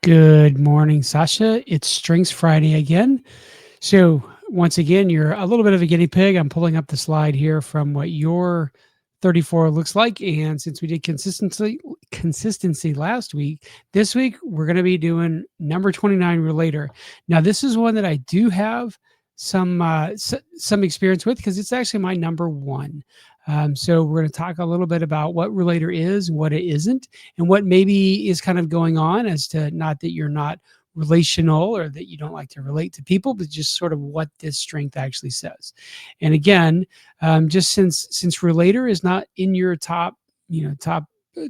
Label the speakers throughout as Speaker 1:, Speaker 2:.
Speaker 1: Good morning, Sasha. It's Strengths Friday again. So, once again, you're a little bit of a guinea pig. I'm pulling up the slide here from what your 34 looks like. And since we did consistency last week, this week we're going to be doing number 29 relator. Now, this is one that I do have some experience with because it's actually my number one. So we're going to talk a little bit about what relator is, what it isn't, and what maybe is kind of going on as to not that you're not relational or that you don't like to relate to people, but just sort of what this strength actually says. And again, just since relator is not in your top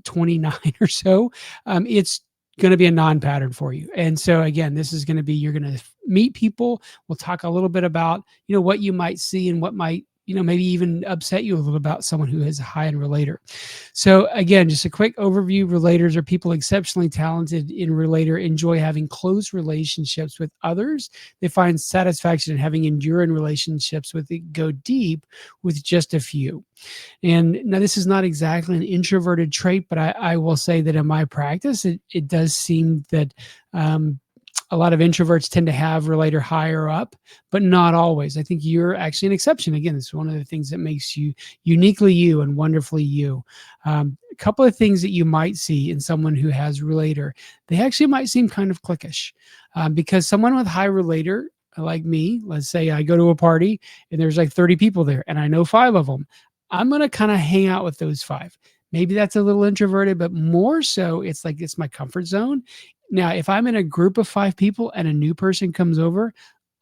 Speaker 1: 29 or so, it's going to be a non-pattern for you. And so again, this is going to be, you're going to meet people. We'll talk a little bit about what you might see and what might maybe even upset you a little about someone who is a high in relator. So again, just a quick overview. Relators are people exceptionally talented in relator, enjoy having close relationships with others. They find satisfaction in having enduring relationships with it, go deep with just a few. And now this is not exactly an introverted trait, but I will say that in my practice, it does seem that a lot of introverts tend to have relator higher up, but not always. I think you're actually an exception. Again, this is one of the things that makes you uniquely you and wonderfully you. A couple of things that you might see in someone who has relator, they actually might seem kind of cliquish, because someone with high relator, like me, let's say I go to a party and there's like 30 people there and I know 5 of them. I'm going to kind of hang out with those 5. Maybe that's a little introverted, but more so it's like it's my comfort zone. Now, if I'm in a group of 5 people and a new person comes over,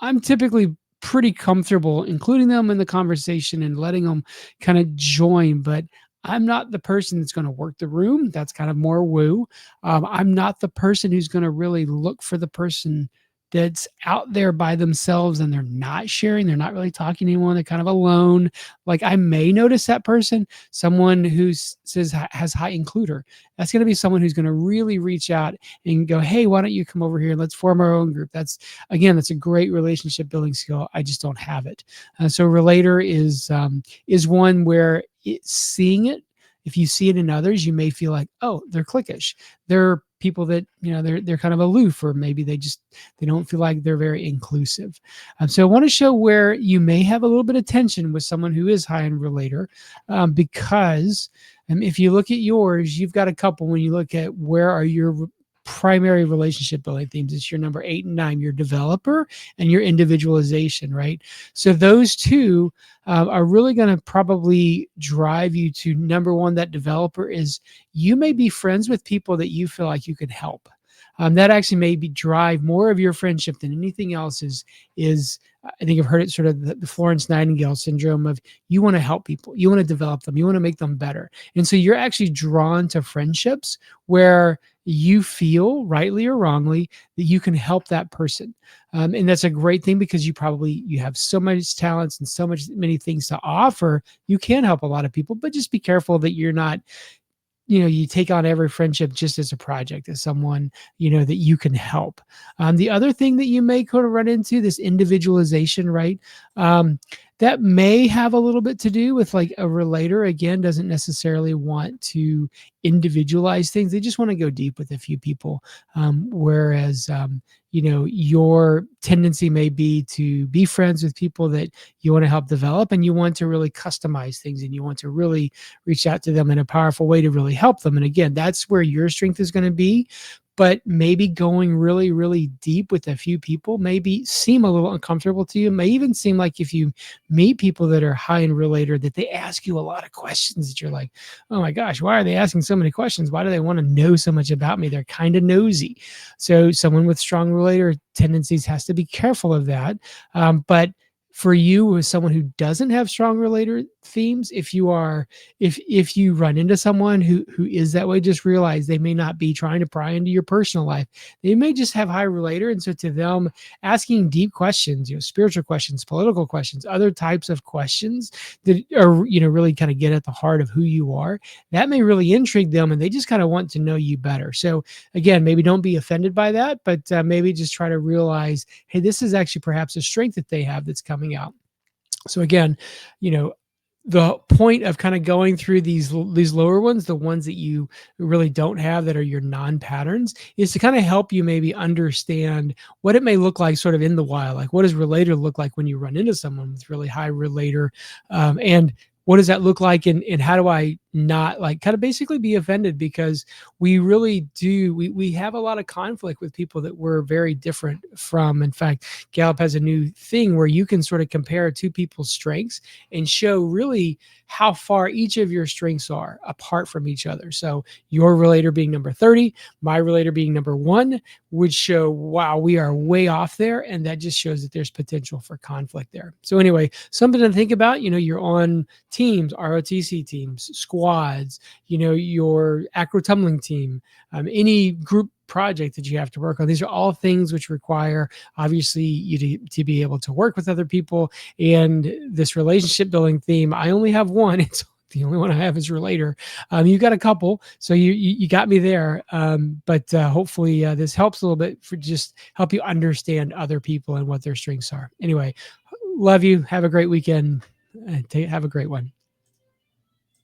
Speaker 1: I'm typically pretty comfortable including them in the conversation and letting them kind of join, but I'm not the person that's going to work the room. That's kind of more woo. I'm not the person who's going to really look for the person that's out there by themselves and they're not sharing, they're not really talking to anyone, they're kind of alone. Like I may notice that person, someone who says has high includer. That's going to be someone who's going to really reach out and go, hey, why don't you come over here? Let's form our own group. That's a great relationship building skill. I just don't have it. So relator is one where seeing it, if you see it in others, you may feel like, oh, they're cliquish. They're people that they're kind of aloof, or maybe they don't feel like they're very inclusive. So I want to show where you may have a little bit of tension with someone who is high in relator, because if you look at yours, you've got a couple. When you look at where are your primary relationship building themes, it's your number 8 and 9, your developer and your individualization, right? So those two are really going to probably drive you to number 1. That developer is, you may be friends with people that you feel like you could help. That actually may drive more of your friendship than anything else. Is I think I've heard it sort of the Florence Nightingale syndrome of, you want to help people, you want to develop them, you want to make them better. And so you're actually drawn to friendships where you feel, rightly or wrongly, that you can help that person. And that's a great thing because you have so much talents and many things to offer. You can help a lot of people, but just be careful that you're not, you take on every friendship just as a project, as someone, that you can help. The other thing that you may kind of run into, this individualization, right? That may have a little bit to do with, like, a relator, again, doesn't necessarily want to individualize things. They just want to go deep with a few people. Whereas, your tendency may be to be friends with people that you want to help develop, and you want to really customize things, and you want to really reach out to them in a powerful way to really help them. And again, that's where your strength is going to be. But maybe going really, really deep with a few people maybe seem a little uncomfortable to you. It may even seem like if you meet people that are high in relator, that they ask you a lot of questions that you're like, oh my gosh, why are they asking so many questions? Why do they want to know so much about me? They're kind of nosy. So someone with strong relator tendencies has to be careful of that. But for you, as someone who doesn't have strong relator themes, if you run into someone who is that way, just realize they may not be trying to pry into your personal life. They may just have high relator, and so to them, asking deep questions, spiritual questions, political questions, other types of questions that are really kind of get at the heart of who you are, that may really intrigue them, and they just kind of want to know you better. So again, maybe don't be offended by that, but maybe just try to realize, hey, this is actually perhaps a strength that they have that's coming out. So again, the point of kind of going through these lower ones, the ones that you really don't have that are your non-patterns, is to kind of help you maybe understand what it may look like sort of in the wild. Like, what does relator look like when you run into someone with really high relator, and what does that look like, and how do I not like kind of basically be offended, because we really do, we have a lot of conflict with people that we're very different from. In fact, Gallup has a new thing where you can sort of compare two people's strengths and show really how far each of your strengths are apart from each other. So your relator being number 30, my relator being number 1 would show, wow, we are way off there. And that just shows that there's potential for conflict there. So anyway, something to think about. You're on teams, ROTC teams, squads, your acro tumbling team, any group project that you have to work on. These are all things which require, obviously, you to be able to work with other people. And this relationship building theme, I only have one. It's the only one I have is relator. You got a couple, so you got me there. But hopefully this helps a little bit for just help you understand other people and what their strengths are. Anyway, love you. Have a great weekend. Have a great one.